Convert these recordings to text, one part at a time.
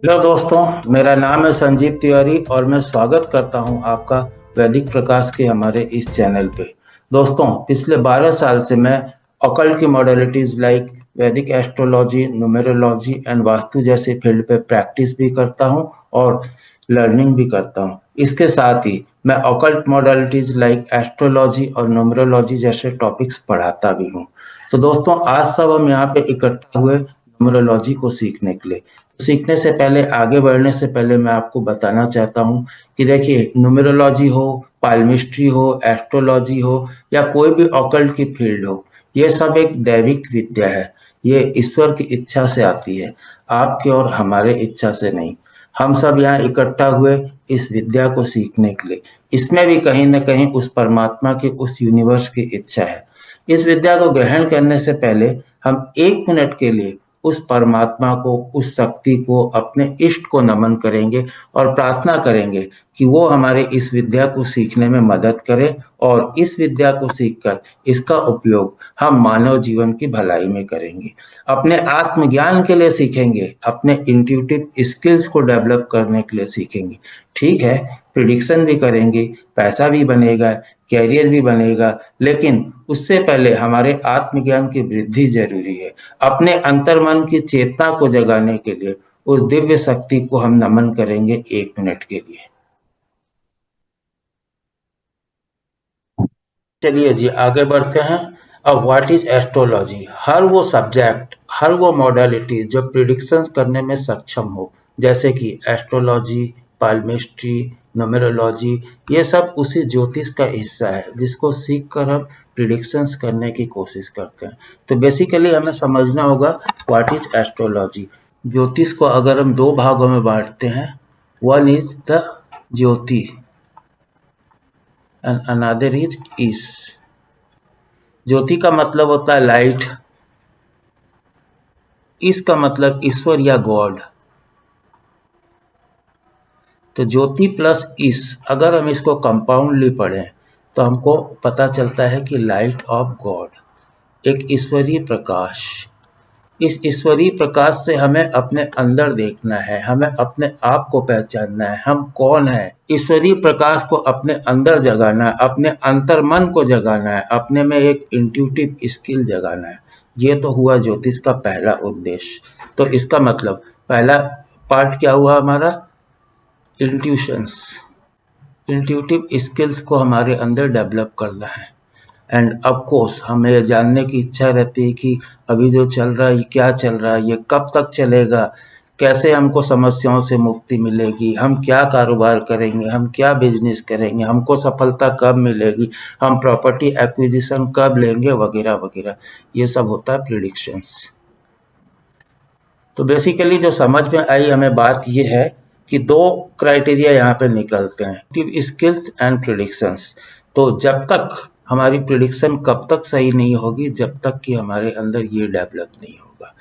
Hello दोस्तों, मेरा नाम है संजीव तिवारी और मैं स्वागत करता हूं आपका वैदिक प्रकाश के हमारे इस चैनल पे। दोस्तों, पिछले 12 साल से मैं ऑकल्ट की मॉडलिटीज लाइक वैदिक एस्ट्रोलॉजी, न्यूमेरोलॉजी एंड वास्तु जैसे फील्ड पे प्रैक्टिस भी करता हूं और लर्निंग भी करता हूं। इसके साथ ही मैं ऑकल्ट मॉडलिटीज लाइक एस्ट्रोलॉजी और न्यूमेरोलॉजी जैसे टॉपिक्स पढ़ाता भी हूं। तो दोस्तों, आज सब हम यहाँ पे इकट्ठा हुए न्यूमेरोलॉजी को सीखने के लिए। सीखने से पहले, आगे बढ़ने से पहले मैं आपको बताना चाहता हूँ कि देखिए, न्यूमेरोलॉजी हो, पाल्मिस्ट्री हो, एस्ट्रोलॉजी हो या कोई भी ऑकल्ट की फील्ड हो, ये सब एक दैविक विद्या है। ये ईश्वर की इच्छा से आती है, आपके और हमारे इच्छा से नहीं। हम सब यहाँ इकट्ठा हुए इस विद्या को सीखने के लिए। इसमें भी कहीं ना कहीं उस परमात्मा की, उस यूनिवर्स की इच्छा है। इस विद्या को ग्रहण करने से पहले हम 1 मिनट के लिए उस परमात्मा को, उस शक्ति को, अपने इष्ट को नमन करेंगे और प्रार्थना करेंगे कि वो हमारे इस विद्या को सीखने में मदद करे और इस विद्या को सीखकर इसका उपयोग हम मानव जीवन की भलाई में करेंगे। अपने आत्मज्ञान के लिए सीखेंगे, अपने इंट्यूटिव स्किल्स को डेवलप करने के लिए सीखेंगे। ठीक है, प्रिडिक्शन भी करेंगे, पैसा भी बनेगा, कैरियर भी बनेगा, लेकिन उससे पहले हमारे आत्मज्ञान की वृद्धि जरूरी है। अपने अंतर्मन की चेतना को जगाने के लिए उस दिव्य शक्ति को हम नमन करेंगे 1 मिनट के लिए। चलिए जी, आगे बढ़ते हैं। अब व्हाट इज एस्ट्रोलॉजी? हर वो सब्जेक्ट, हर वो मॉडलिटी जो प्रिडिक्शंस करने में सक्षम हो, जैसे कि एस्ट्रोलॉजी, पाल्मिस्ट्री, न्यूमेरोलॉजी, ये सब उसी ज्योतिष का हिस्सा है जिसको सीख कर हम प्रिडिक्शंस करने की कोशिश करते हैं। तो बेसिकली हमें समझना होगा व्हाट इज एस्ट्रोलॉजी। ज्योतिष को अगर हम दो भागों में बांटते हैं, वन इज द ज्योति एंड अनदर इज ईश। ज्योति का मतलब होता है लाइट, इसका मतलब ईश्वर या गॉड। तो ज्योति प्लस ईश, अगर हम इसको कंपाउंडली पढ़ें तो हमको पता चलता है कि लाइट ऑफ गॉड, एक ईश्वरीय प्रकाश। इस ईश्वरीय प्रकाश से हमें अपने अंदर देखना है, हमें अपने आप को पहचानना है, हम कौन है। ईश्वरीय प्रकाश को अपने अंदर जगाना है, अपने अंतर्मन को जगाना है, अपने में एक इंट्यूटिव स्किल जगाना है। ये तो हुआ ज्योतिष का पहला उद्देश्य। तो इसका मतलब पहला पार्ट क्या हुआ हमारा? इंट्यूशंस, इंट्यूटिव स्किल्स को हमारे अंदर डेवलप करना है। एंड ऑफ कोर्स हमें ये जानने की इच्छा रहती है कि अभी जो चल रहा है ये क्या चल रहा है, ये कब तक चलेगा, कैसे हमको समस्याओं से मुक्ति मिलेगी, हम क्या कारोबार करेंगे, हम क्या बिजनेस करेंगे, हमको सफलता कब मिलेगी, हम प्रॉपर्टी एक्विजिशन कब लेंगे, वगैरह वगैरह। ये सब होता है प्रिडिक्शंस। तो बेसिकली जो समझ में आई हमें बात ये है कि दो क्राइटेरिया यहाँ पे निकलते हैं, स्किल्स एंड प्रिडिक्शंस। तो जब तक हमारी प्रिडिक्शन कब तक सही नहीं होगी, जब तक कि हमारे अंदर ये डेवलप नहीं होगा।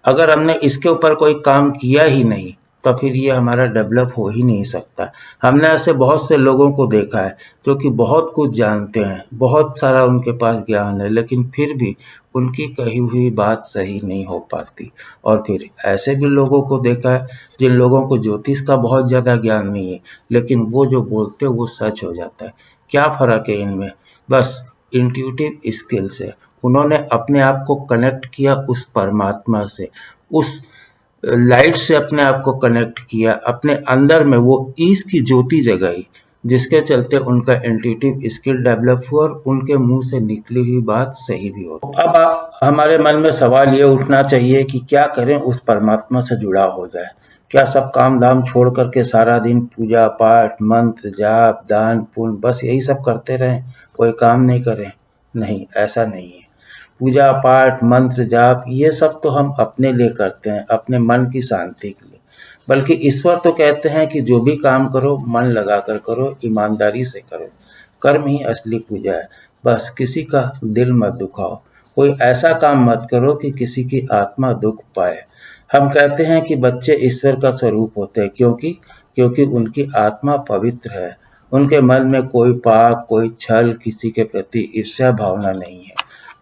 अगर हमने इसके ऊपर कोई काम किया ही नहीं तो फिर ये हमारा डेवलप हो ही नहीं सकता। हमने ऐसे बहुत से लोगों को देखा है जो कि बहुत कुछ जानते हैं, बहुत सारा उनके पास ज्ञान है, लेकिन फिर भी उनकी कही हुई बात सही नहीं हो पाती। और फिर ऐसे भी लोगों को देखा है जिन लोगों को ज्योतिष का बहुत ज़्यादा ज्ञान नहीं है, लेकिन वो जो बोलते हैं वो सच हो जाता है। क्या फ़र्क है इनमें? बस इंट्यूटिव स्किल से उन्होंने अपने आप को कनेक्ट किया उस परमात्मा से, उस लाइट से अपने आप को कनेक्ट किया, अपने अंदर में वो ईश की ज्योति जगाई, जिसके चलते उनका इंट्यूटिव स्किल डेवलप हुआ और उनके मुंह से निकली हुई बात सही भी हो। अब हमारे मन में सवाल ये उठना चाहिए कि क्या करें उस परमात्मा से जुड़ा हो जाए। क्या सब काम धाम छोड़ करके सारा दिन पूजा पाठ, मंत्र जाप, दान पुण्य, बस यही सब करते रहें, कोई काम नहीं करें? नहीं, ऐसा नहीं है। पूजा पाठ, मंत्र जाप, ये सब तो हम अपने लिए करते हैं, अपने मन की शांति के लिए। बल्कि ईश्वर तो कहते हैं कि जो भी काम करो मन लगाकर करो, ईमानदारी से करो, कर्म ही असली पूजा है। बस किसी का दिल मत दुखाओ, कोई ऐसा काम मत करो कि किसी की आत्मा दुख पाए। हम कहते हैं कि बच्चे ईश्वर का स्वरूप होते हैं, क्योंकि उनकी आत्मा पवित्र है, उनके मन में कोई पाप, कोई छल, किसी के प्रति ईर्ष्या भावना नहीं है,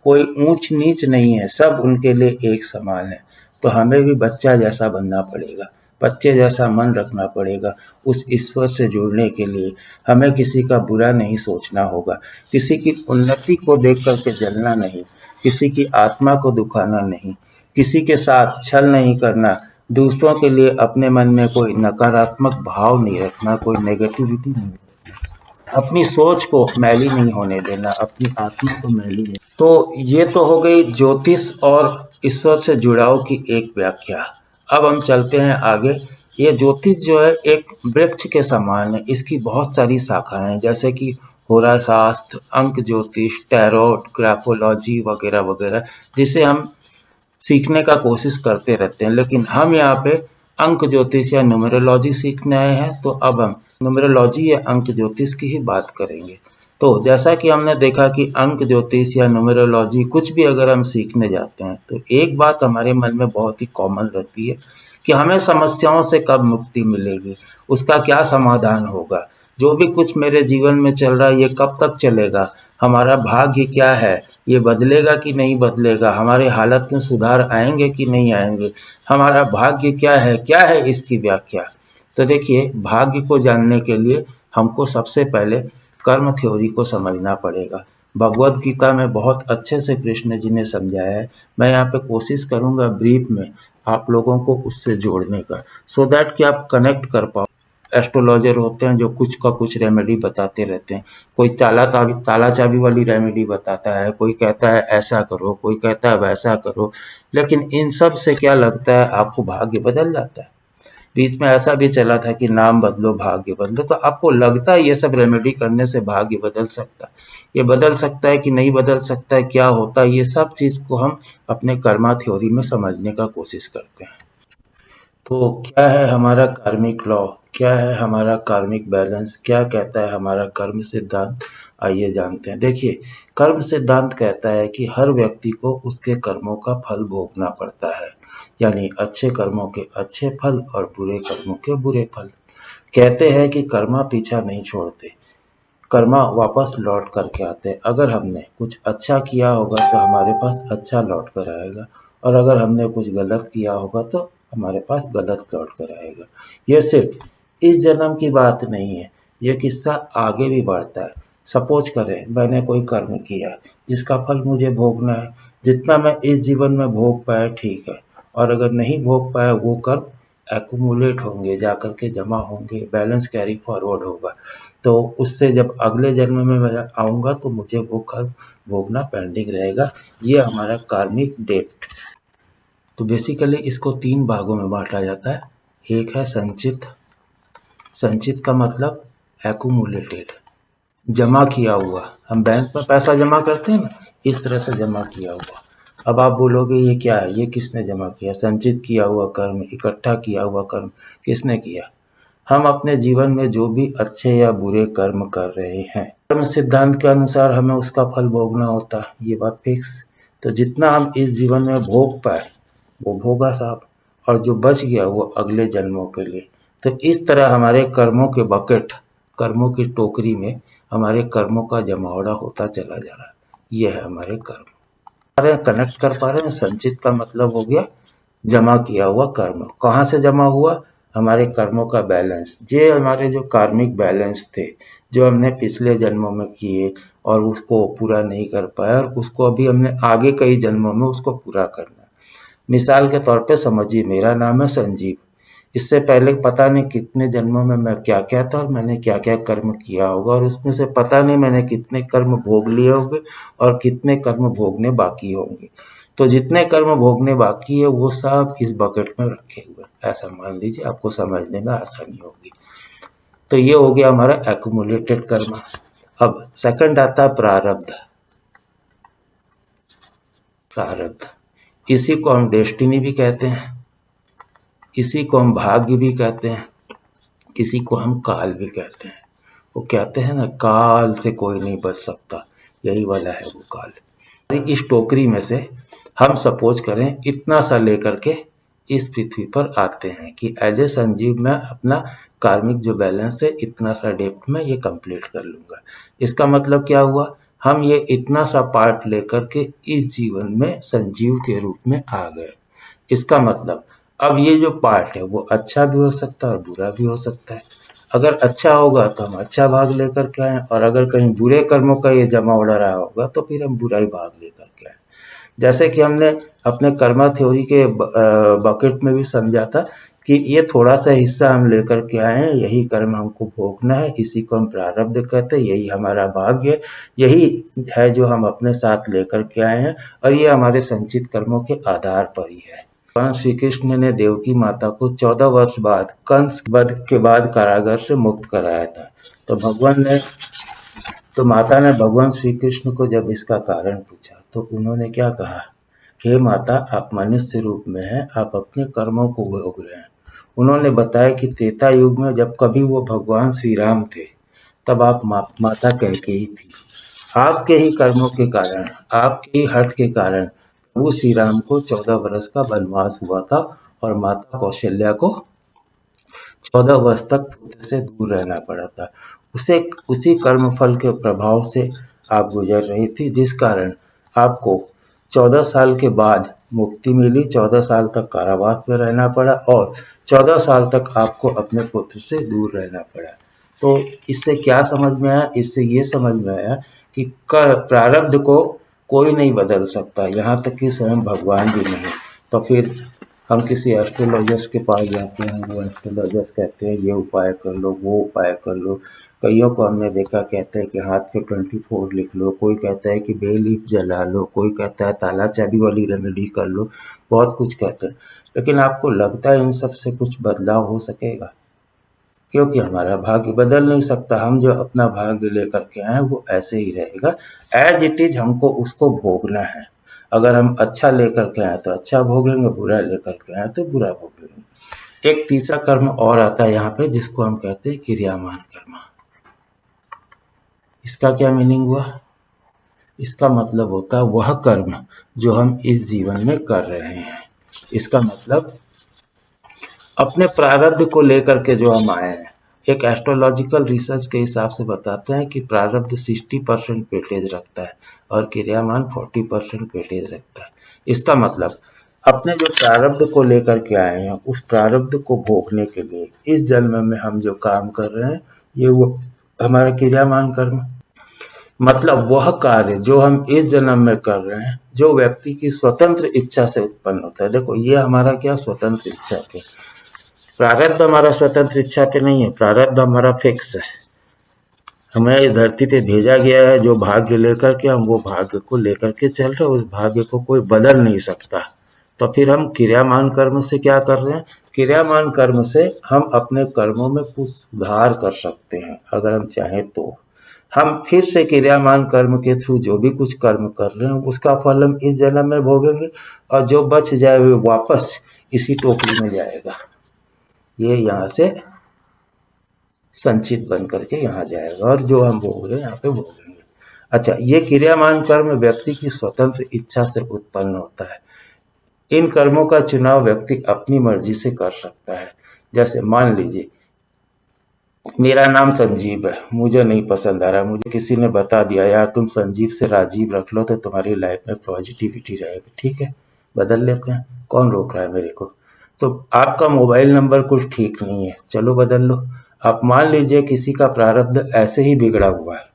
कोई ऊंच नीच नहीं है, सब उनके लिए एक समान है। तो हमें भी बच्चा जैसा बनना पड़ेगा, बच्चे जैसा मन रखना पड़ेगा उस ईश्वर से जुड़ने के लिए। हमें किसी का बुरा नहीं सोचना होगा, किसी की उन्नति को देख करके जलना नहीं, किसी की आत्मा को दुखाना नहीं, किसी के साथ छल नहीं करना, दूसरों के लिए अपने मन में कोई नकारात्मक भाव नहीं रखना, कोई नेगेटिविटी नहीं, अपनी सोच को मैली नहीं होने देना, अपनी आत्मा को मैली नहीं। तो ये तो हो गई ज्योतिष और ईश्वर से जुड़ाव की एक व्याख्या। अब हम चलते हैं आगे। ये ज्योतिष जो है एक वृक्ष के समान है, इसकी बहुत सारी शाखाएं हैं, जैसे कि होरा शास्त्र, अंक ज्योतिष, टैरोट, ग्राफोलॉजी वगैरह वगैरह, जिसे हम सीखने का कोशिश करते रहते हैं। लेकिन हम यहाँ पे अंक ज्योतिष या न्यूमरोलॉजी सीखने आए हैं, तो अब हम न्यूमरोलॉजी या अंक ज्योतिष की ही बात करेंगे। तो जैसा कि हमने देखा कि अंक ज्योतिष या न्यूमरोलॉजी कुछ भी अगर हम सीखने जाते हैं तो एक बात हमारे मन में बहुत ही कॉमन रहती है कि हमें समस्याओं से कब मुक्ति मिलेगी, उसका क्या समाधान होगा, जो भी कुछ मेरे जीवन में चल रहा है ये कब तक चलेगा, हमारा भाग्य क्या है, ये बदलेगा कि नहीं बदलेगा, हमारे हालत में सुधार आएंगे कि नहीं आएंगे, हमारा भाग्य क्या है इसकी व्याख्या। तो देखिए, भाग्य को जानने के लिए हमको सबसे पहले कर्म थ्योरी को समझना पड़ेगा। भगवद गीता में बहुत अच्छे से कृष्ण जी ने समझाया है। मैं यहाँ पे कोशिश करूँगा ब्रीफ में आप लोगों को उससे जोड़ने का, सो दैट कि आप कनेक्ट कर पाओ। एस्ट्रोलॉजर होते हैं जो कुछ का कुछ रेमेडी बताते रहते हैं। कोई ताला चाबी वाली रेमेडी बताता है, कोई कहता है ऐसा करो, कोई कहता है वैसा करो, लेकिन इन सब से क्या लगता है आपको भाग्य बदल जाता है। बीच में ऐसा भी चला था कि नाम बदलो भाग्य बदलो, तो आपको लगता है ये सब रेमेडी करने से भाग्य बदल सकता है, ये बदल सकता है कि नहीं बदल सकता है, क्या होता है, ये सब चीज़ को हम अपने कर्मा थ्योरी में समझने का कोशिश करते हैं। तो क्या है हमारा कार्मिक लॉ, क्या है हमारा कार्मिक बैलेंस, क्या कहता है हमारा कर्म सिद्धांत, आइए जानते हैं। देखिए, कर्म सिद्धांत कहता है कि हर व्यक्ति को उसके कर्मों का फल भोगना पड़ता है, यानी अच्छे कर्मों के अच्छे फल और बुरे कर्मों के बुरे फल। कहते हैं कि कर्मा पीछा नहीं छोड़ते, कर्मा वापस लौट करके आते हैं। अगर हमने कुछ अच्छा किया होगा तो हमारे पास अच्छा लौट कर आएगा, और अगर हमने कुछ गलत किया होगा तो हमारे पास गलत लौट कर आएगा। यह सिर्फ इस जन्म की बात नहीं है, यह किस्सा आगे भी बढ़ता है। सपोज करें मैंने कोई कर्म किया जिसका फल मुझे भोगना है, जितना मैं इस जीवन में भोग पाया ठीक है, और अगर नहीं भोग पाया वो कर्म एक्यूमुलेट होंगे, जाकर के जमा होंगे, बैलेंस कैरी फॉरवर्ड होगा। तो उससे जब अगले जन्म में मैं आऊँगा तो मुझे वो कर्म भोगना पेंडिंग रहेगा। ये हमारा कार्मिक डेट। तो बेसिकली इसको 3 भागों में बाँटा जाता है। एक है संचित, संचित का मतलब एक्यूमुलेटेड, जमा किया हुआ। हम बैंक में पैसा जमा करते हैं ना, इस तरह से जमा किया हुआ। अब आप बोलोगे ये क्या है, ये किसने जमा किया? संचित किया हुआ कर्म, इकट्ठा किया हुआ कर्म किसने किया? हम अपने जीवन में जो भी अच्छे या बुरे कर्म कर रहे हैं, कर्म सिद्धांत के अनुसार हमें उसका फल भोगना होता है, ये बात फिक्स। तो जितना हम इस जीवन में भोग पाए वो भोगा साहब, और जो बच गया वो अगले जन्मों के लिए। तो इस तरह हमारे कर्मों के बकेट, कर्मों की टोकरी में हमारे कर्मों का जमावड़ा होता चला जा रहा है। ये है हमारे कर्म। कनेक्ट कर पा रहे हैं? संचित का मतलब हो गया जमा किया हुआ कर्म। कहाँ से जमा हुआ? हमारे कर्मों का बैलेंस। ये हमारे जो कार्मिक बैलेंस थे, जो हमने पिछले जन्मों में किए और उसको पूरा नहीं कर पाया, और उसको अभी हमने आगे कई जन्मों में उसको पूरा करना है। मिसाल के तौर पे समझिए, मेरा नाम है संजीव। इससे पहले पता नहीं कितने जन्मों में मैं क्या क्या था और मैंने क्या क्या कर्म किया होगा, और उसमें से पता नहीं मैंने कितने कर्म भोग लिए होंगे और कितने कर्म भोगने बाकी होंगे। तो जितने कर्म भोगने बाकी है वो सब इस बकेट में रखे हुए हैं, ऐसा मान लीजिए, आपको समझने में आसानी होगी। तो ये हो गया हमारा एक्यूमुलेटेड कर्म। अब सेकंड आता है प्रारब्ध। प्रारब्ध, इसी को हम डेस्टिनी भी कहते हैं, इसी को हम भाग्य भी कहते हैं, इसी को हम काल भी कहते हैं। वो कहते हैं ना, काल से कोई नहीं बच सकता, यही वाला है वो काल। इस टोकरी में से हम सपोज करें इतना सा लेकर के इस पृथ्वी पर आते हैं कि एज ए संजीव मैं अपना कार्मिक जो बैलेंस है इतना सा डेप्थ में ये कंप्लीट कर लूँगा। इसका मतलब क्या हुआ? हम ये इतना सा पार्ट लेकर के इस जीवन में संजीव के रूप में आ गए। इसका मतलब अब ये जो पार्ट है वो अच्छा भी हो सकता है और बुरा भी हो सकता है। अगर अच्छा होगा तो हम अच्छा भाग लेकर के आए, और अगर कहीं बुरे कर्मों का ये जमा उड़ रहा होगा तो फिर हम बुरा ही भाग लेकर के आए। जैसे कि हमने अपने कर्मा थ्योरी के बकेट में भी समझा था कि ये थोड़ा सा हिस्सा हम लेकर के आए हैं, यही कर्म हमको भोगना है, इसी को हम प्रारब्ध कहते हैं, यही हमारा भाग्य है, यही है जो हम अपने साथ लेकर के आए हैं, और ये हमारे संचित कर्मों के आधार पर ही है। भगवान श्री कृष्ण ने देवकी माता को 14 वर्ष बाद कंस वध के बाद कारागार से मुक्त कराया था। तो माता ने भगवान श्री कृष्ण को जब इसका कारण पूछा तो उन्होंने क्या कहा कि हे माता, आप मनुष्य रूप में हैं, आप अपने कर्मों को भोग रहे हैं। उन्होंने बताया कि त्रेता युग में जब कभी वो भगवान श्री राम थे तब आप माता कैकेयी थी। आपके ही कर्मों के कारण, आपके ही हठ के कारण प्रभु श्री राम को 14 वर्ष का वनवास हुआ था और माता कौशल्या को 14 वर्ष तक पुत्र से दूर रहना पड़ा था। उसी कर्मफल के प्रभाव से आप गुजर रही थी, जिस कारण आपको 14 साल के बाद मुक्ति मिली, 14 साल तक कारावास में रहना पड़ा और 14 साल तक आपको अपने पुत्र से दूर रहना पड़ा। तो इससे क्या समझ में आया? इससे ये समझ में आया कि प्रारब्ध को कोई नहीं बदल सकता, यहाँ तक कि स्वयं भगवान भी नहीं। तो फिर हम किसी एस्ट्रोलॉजर्स के पास जाते हैं, वो एस्ट्रोलॉजर्स कहते हैं ये उपाय कर लो, वो उपाय कर लो। कईयों को हमने देखा कहते हैं कि हाथ पे 24 लिख लो, कोई कहता है कि बे लीफ जला लो, कोई कहता है ताला चाबी वाली रेमेडी कर लो, बहुत कुछ कहते हैं। लेकिन आपको लगता है इन सब से कुछ बदलाव हो सकेगा? क्योंकि हमारा भाग्य बदल नहीं सकता। हम जो अपना भाग्य लेकर के आए वो ऐसे ही रहेगा, एज इट इज हमको उसको भोगना है। अगर हम अच्छा लेकर के आए तो अच्छा भोगेंगे, बुरा लेकर के आए तो बुरा भोगेंगे। एक तीसरा कर्म और आता है यहाँ पे, जिसको हम कहते हैं क्रियामान कर्म। इसका क्या मीनिंग हुआ? इसका मतलब होता है वह कर्म जो हम इस जीवन में कर रहे हैं। इसका मतलब अपने प्रारब्ध को लेकर के जो हम आए हैं। एक एस्ट्रोलॉजिकल रिसर्च के हिसाब से बताते हैं कि प्रारब्ध 60% वेटेज रखता है और क्रियामान 40% वेटेज रखता है। इसका मतलब अपने जो प्रारब्ध को लेकर के आए हैं, उस प्रारब्ध को भोगने के लिए इस जन्म में हम जो काम कर रहे हैं, ये वो हमारा क्रियामान कर्म। मतलब वह कार्य जो हम इस जन्म में कर रहे हैं, जो व्यक्ति की स्वतंत्र इच्छा से उत्पन्न होता है। देखो, ये हमारा क्या स्वतंत्र इच्छा पे, प्रारब्ध हमारा स्वतंत्र इच्छा पे नहीं है, प्रारब्ध हमारा फिक्स है। हमें इस धरती पे भेजा गया है जो भाग्य लेकर के, हम वो भाग्य को लेकर के चल रहे हैं, उस भाग्य को कोई बदल नहीं सकता। तो फिर हम क्रियामान कर्म से क्या कर रहे हैं? क्रियामान कर्म से हम अपने कर्मों में कुछ सुधार कर सकते हैं, अगर हम चाहें तो। हम फिर से क्रियामान कर्म के थ्रू जो भी कुछ कर्म कर रहे हैं उसका फल हम इस जन्म में भोगेंगे, और जो बच जाए वो वापस इसी टोकरी में जाएगा। ये यहाँ से संचित बन करके यहाँ जाएगा, और जो हम भोग रहे हैं यहाँ पे भोगेंगे। अच्छा, ये क्रियामान कर्म व्यक्ति की स्वतंत्र इच्छा से उत्पन्न होता है। इन कर्मों का चुनाव व्यक्ति अपनी मर्जी से कर सकता है। जैसे मान लीजिए मेरा नाम संजीव है, मुझे नहीं पसंद आ रहा, मुझे किसी ने बता दिया यार तुम संजीव से राजीव रख लो तो तुम्हारी लाइफ में पॉजिटिविटी रहेगी। ठीक है, बदल लेते हैं, कौन रोक रहा है मेरे को? तो आपका मोबाइल नंबर कुछ ठीक नहीं है, चलो बदल लो। आप मान लीजिए किसी का प्रारब्ध ऐसे ही बिगड़ा हुआ है,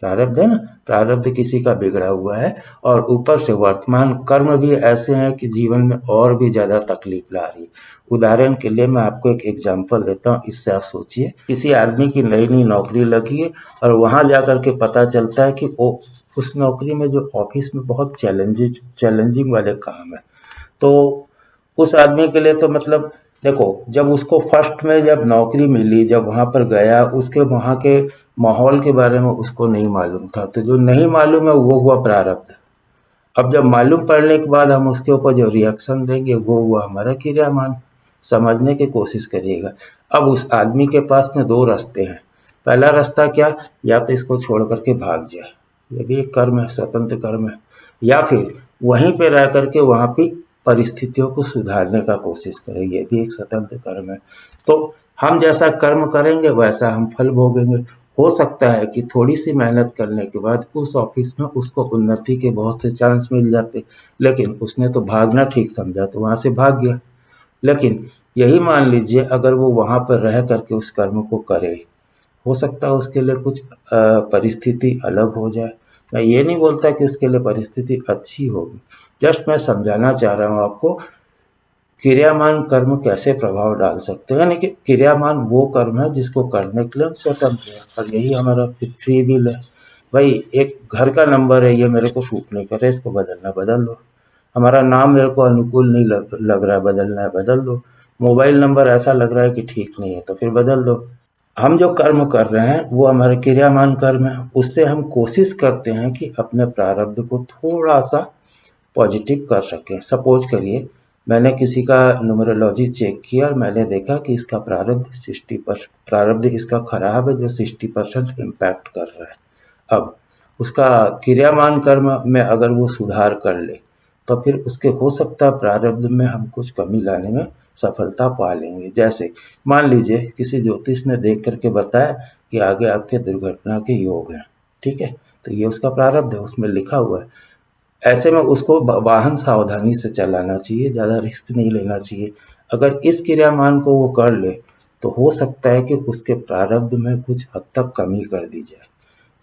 प्रारब्ध है ना, प्रारब्ध किसी का बिगड़ा हुआ है, और ऊपर से वर्तमान कर्म भी ऐसे हैं कि जीवन में और भी ज़्यादा तकलीफ ला रही है। उदाहरण के लिए मैं आपको एक एग्जांपल देता हूँ, इससे आप सोचिए। किसी आदमी की नई नई नौकरी लगी है और वहाँ जा कर के पता चलता है कि वो उस नौकरी में जो ऑफिस में बहुत चैलेंजिंग वाले काम है। तो उस आदमी के लिए तो मतलब देखो, जब उसको फर्स्ट में जब नौकरी मिली, जब वहाँ पर गया, उसके वहाँ के माहौल के बारे में उसको नहीं मालूम था, तो जो नहीं मालूम है वो हुआ प्रारब्ध। अब जब मालूम पड़ने के बाद हम उसके ऊपर जो रिएक्शन देंगे वो हुआ हमारा क्रियामान। समझने की कोशिश करिएगा। अब उस आदमी के पास में दो रास्ते हैं। पहला रास्ता क्या, या तो इसको छोड़ करके भाग जाए, ये भी एक कर्म है, स्वतंत्र कर्म है, या फिर वहीं पे रह करके वहाँ पे परिस्थितियों को सुधारने का कोशिश करें, ये भी एक स्वतंत्र कर्म है। तो हम जैसा कर्म करेंगे वैसा हम फल भोगेंगे। हो सकता है कि थोड़ी सी मेहनत करने के बाद उस ऑफिस में उसको उन्नति के बहुत से चांस मिल जाते, लेकिन उसने तो भागना ठीक समझा तो वहाँ से भाग गया। लेकिन यही मान लीजिए अगर वो वहाँ पर रह करके उस कर्म को करे, हो सकता है उसके लिए कुछ परिस्थिति अलग हो जाए। मैं ये नहीं बोलता कि उसके लिए परिस्थिति अच्छी होगी, जस्ट मैं समझाना चाह रहा हूँ आपको क्रियामान कर्म कैसे प्रभाव डाल सकते हैं। यानी कि क्रियामान वो कर्म है जिसको करने के लिए हम स्वतंत्र हैं, और यही हमारा फ्री विल है। भाई एक घर का नंबर है, ये मेरे को सूट नहीं कर रहा है, इसको बदलना बदल दो। हमारा नाम मेरे को अनुकूल नहीं लग रहा है, बदलना है बदल दो। मोबाइल नंबर ऐसा लग रहा है कि ठीक नहीं है, तो फिर बदल दो। हम जो कर्म कर रहे हैं वो हमारे क्रियामान कर्म है, उससे हम कोशिश करते हैं कि अपने प्रारब्ध को थोड़ा सा पॉजिटिव कर सकें। सपोज करिए मैंने किसी का न्यूमरोलॉजी चेक किया और मैंने देखा कि इसका प्रारब्ध 60%, प्रारब्ध इसका खराब है जो 60% इम्पैक्ट कर रहा है। अब उसका क्रियामान कर्म में अगर वो सुधार कर ले तो फिर उसके हो सकता है प्रारब्ध में हम कुछ कमी लाने में सफलता पा लेंगे। जैसे मान लीजिए किसी ज्योतिष ने देख करके बताया कि आगे आपके दुर्घटना के योग हैं, ठीक है, तो ये उसका प्रारब्ध है, उसमें लिखा हुआ है। ऐसे में उसको वाहन सावधानी से चलाना चाहिए, ज़्यादा रिस्क नहीं लेना चाहिए। अगर इस क्रियामान को वो कर ले तो हो सकता है कि उसके प्रारब्ध में कुछ हद तक कमी कर दी जाए।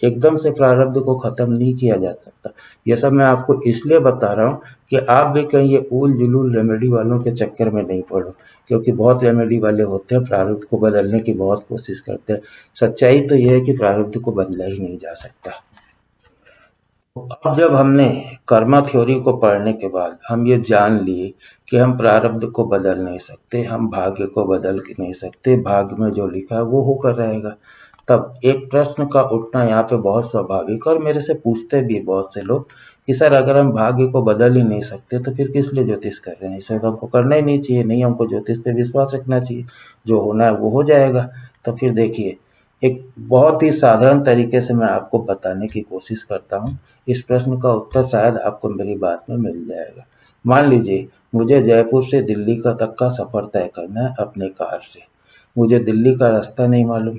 एकदम से प्रारब्ध को ख़त्म नहीं किया जा सकता। ये सब मैं आपको इसलिए बता रहा हूँ कि आप भी कहीं ये ऊल जुलूल रेमेडी वालों के चक्कर में नहीं पड़ो, क्योंकि बहुत रेमेडी वाले होते हैं, प्रारब्ध को बदलने की बहुत कोशिश करते हैं। सच्चाई तो ये है कि प्रारब्ध को बदला ही नहीं जा सकता। अब जब हमने कर्मा थ्योरी को पढ़ने के बाद हम ये जान लिए कि हम प्रारब्ध को बदल नहीं सकते, हम भाग्य को बदल के नहीं सकते, भाग्य में जो लिखा है वो होकर रहेगा, तब एक प्रश्न का उठना यहाँ पे बहुत स्वाभाविक है। और मेरे से पूछते भी बहुत से लोग कि सर अगर हम भाग्य को बदल ही नहीं सकते तो फिर किस लिए ज्योतिष कर रहे हैं, इसे तो हमको करना ही नहीं चाहिए, नहीं हमको ज्योतिष पे विश्वास रखना चाहिए, जो होना है वो हो जाएगा। तो फिर देखिए एक बहुत ही साधारण तरीके से मैं आपको बताने की कोशिश करता हूँ। इस प्रश्न का उत्तर शायद आपको मेरी बात में मिल जाएगा। मान लीजिए मुझे जयपुर से दिल्ली का तक का सफ़र तय करना है अपने कार से। मुझे दिल्ली का रास्ता नहीं मालूम,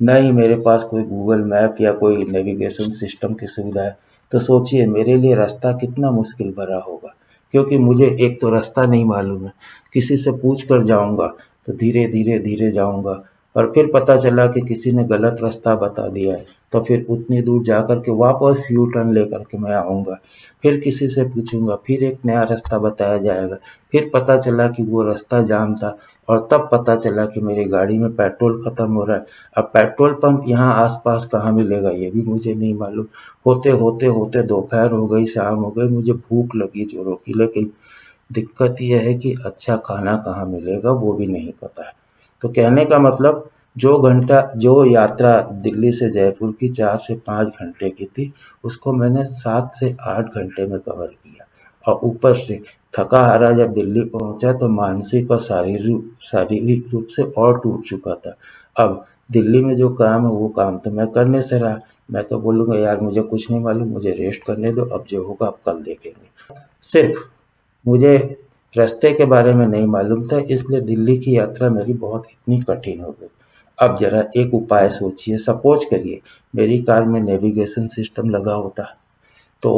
न ही मेरे पास कोई गूगल मैप या कोई नेविगेशन सिस्टम की सुविधा है। तो सोचिए मेरे लिए रास्ता कितना मुश्किल भरा होगा, क्योंकि मुझे एक तो रास्ता नहीं मालूम है। किसी से पूछ कर जाऊँगा तो धीरे धीरे धीरे जाऊँगा, और फिर पता चला कि किसी ने गलत रास्ता बता दिया है, तो फिर उतनी दूर जा कर के वापस यू टर्न लेकर के मैं आऊँगा। फिर किसी से पूछूँगा, फिर एक नया रास्ता बताया जाएगा, फिर पता चला कि वो रास्ता जाम था, और तब पता चला कि मेरी गाड़ी में पेट्रोल ख़त्म हो रहा है। अब पेट्रोल पंप यहाँ आस-पास कहाँ मिलेगा ये भी मुझे नहीं मालूम। होते होते होते दोपहर हो गई, शाम हो गई, मुझे भूख लगी जोरों की, लेकिन दिक्कत ये है कि अच्छा खाना कहाँ मिलेगा वो भी नहीं पता है। तो कहने का मतलब जो यात्रा दिल्ली से जयपुर की 4 से 5 घंटे की थी, उसको मैंने 7 से 8 घंटे में कवर किया, और ऊपर से थका हारा जब दिल्ली पहुंचा तो मानसिक और शारीरिक रूप से और टूट चुका था। अब दिल्ली में जो काम है वो काम तो मैं करने से रहा, मैं तो बोलूँगा यार मुझे कुछ नहीं मालूम, मुझे रेस्ट करने दो, अब जो होगा अब कल देखेंगे। सिर्फ मुझे रास्ते के बारे में नहीं मालूम था, इसलिए दिल्ली की यात्रा मेरी बहुत इतनी कठिन हो गई। अब ज़रा एक उपाय सोचिए, सपोज करिए मेरी कार में नेविगेशन सिस्टम लगा होता तो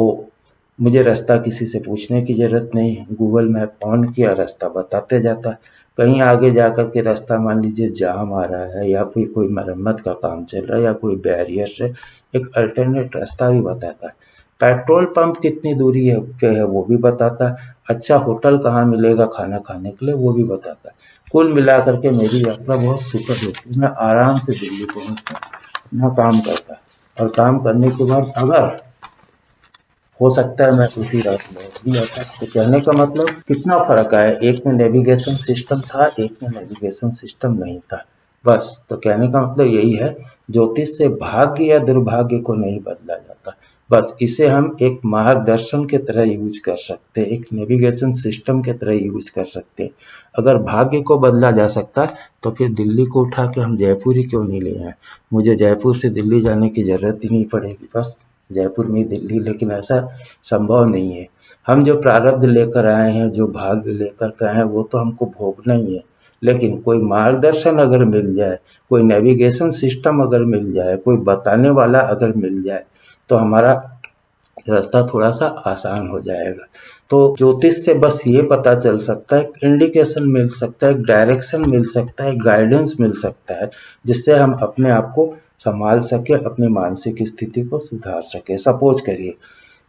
मुझे रास्ता किसी से पूछने की ज़रूरत नहीं, गूगल मैप ऑन किया रास्ता बताते जाता। कहीं आगे जा कर के रास्ता मान लीजिए जाम आ रहा है या फिर कोई मरम्मत का काम चल रहा है या कोई बैरियर से एक अल्टरनेट रास्ता भी बताता है। पेट्रोल पंप कितनी दूरी पे है वो भी बताता है। अच्छा होटल कहाँ मिलेगा खाना खाने के लिए वो भी बताता है। कुल मिला कर के मेरी यात्रा बहुत सुखद होती, मैं आराम से दिल्ली पहुँचता, अपना काम करता, और काम करने के बाद अगर हो सकता है मैं उसी रात लौट भी आता। तो कहने का मतलब कितना फ़र्क आया, एक में नेविगेशन सिस्टम था, एक में नेविगेशन सिस्टम नहीं था। बस तो कहने का मतलब यही है, ज्योतिष से भाग्य या दुर्भाग्य को नहीं बदला जाता, बस इसे हम एक मार्गदर्शन की तरह यूज कर सकते हैं, एक नेविगेशन सिस्टम की तरह यूज कर सकते हैं। अगर भाग्य को बदला जा सकता तो फिर दिल्ली को उठा के हम जयपुर ही क्यों नहीं ले आए। मुझे जयपुर से दिल्ली जाने की ज़रूरत ही नहीं पड़ेगी, बस जयपुर में ही दिल्ली। लेकिन ऐसा संभव नहीं है। हम जो प्रारब्ध लेकर आए हैं, जो भाग्य लेकर के आए हैं, वो तो हमको भोगना ही है। लेकिन कोई मार्गदर्शन अगर मिल जाए, कोई नेविगेशन सिस्टम अगर मिल जाए, कोई बताने वाला अगर मिल जाए, तो हमारा रास्ता थोड़ा सा आसान हो जाएगा। तो ज्योतिष से बस ये पता चल सकता है, इंडिकेशन मिल सकता है, डायरेक्शन मिल सकता है, गाइडेंस मिल सकता है, जिससे हम अपने आप को संभाल सके, अपनी मानसिक स्थिति को सुधार सके। सपोज करिए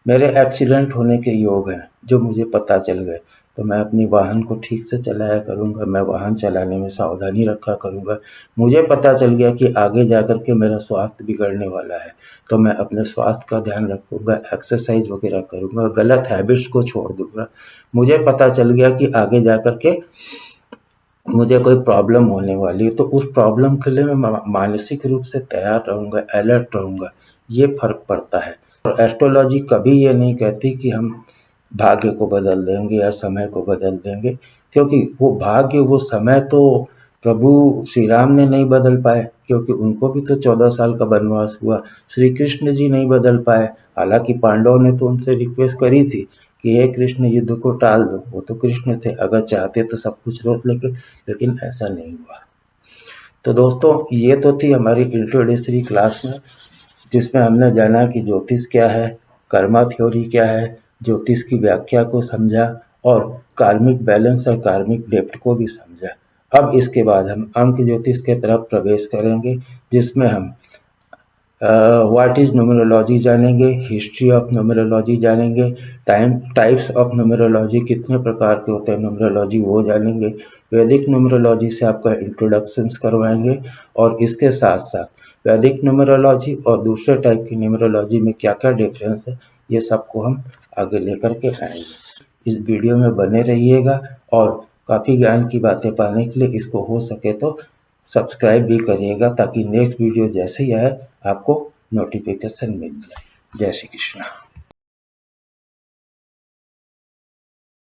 मेरे एक्सीडेंट होने के योग हैं जो मुझे पता चल गए, तो मैं अपनी वाहन को ठीक से चलाया करूँगा, मैं वाहन चलाने में सावधानी रखा करूँगा। मुझे पता चल गया कि आगे जा कर के मेरा स्वास्थ्य बिगड़ने वाला है, तो मैं अपने स्वास्थ्य का ध्यान रखूँगा, एक्सरसाइज वगैरह करूँगा, गलत हैबिट्स को छोड़ दूँगा। मुझे पता चल गया कि आगे जा कर के मुझे कोई प्रॉब्लम होने वाली है, तो उस प्रॉब्लम के लिए मैं मानसिक रूप से तैयार रहूँगा, अलर्ट रहूँगा। ये फ़र्क पड़ता है। और एस्ट्रोलॉजी कभी ये नहीं कहती कि हम भाग्य को बदल देंगे या समय को बदल देंगे, क्योंकि वो भाग्य, वो समय तो प्रभु श्री राम ने नहीं बदल पाए, क्योंकि उनको भी तो 14 साल का वनवास हुआ। श्री कृष्ण जी नहीं बदल पाए, हालांकि पांडवों ने तो उनसे रिक्वेस्ट करी थी कि हे कृष्ण युद्ध को टाल दो, वो तो कृष्ण थे, अगर चाहते तो सब कुछ रोक लेते, लेकिन ऐसा नहीं हुआ। तो दोस्तों ये तो थी हमारी इंट्रोडक्टरी क्लास में, जिसमें हमने जाना कि ज्योतिष क्या है, कर्मा थ्योरी क्या है, ज्योतिष की व्याख्या को समझा और कार्मिक बैलेंस और कार्मिक डेप्थ को भी समझा। अब इसके बाद हम अंक ज्योतिष के तरफ प्रवेश करेंगे, जिसमें हम व्हाट इज़ न्यूमरोलॉजी जानेंगे, हिस्ट्री ऑफ न्यूमरोलॉजी जानेंगे, टाइप्स ऑफ न्यूमरोलॉजी कितने प्रकार के होते हैं न्यूमरोलॉजी वो जानेंगे, वैदिक न्यूमरोलॉजी से आपका इंट्रोडक्शंस करवाएंगे, और इसके साथ साथ वैदिक न्यूमरोलॉजी और दूसरे टाइप की न्यूमरोलॉजी में क्या क्या डिफरेंस है, ये सबको हम आगे लेकर के आएंगे। इस वीडियो में बने रहिएगा और काफ़ी ज्ञान की बातें पाने के लिए इसको हो सके तो सब्सक्राइब भी करिएगा, ताकि नेक्स्ट वीडियो जैसे ही आए आपको नोटिफिकेशन मिल जाए। जय श्री कृष्ण।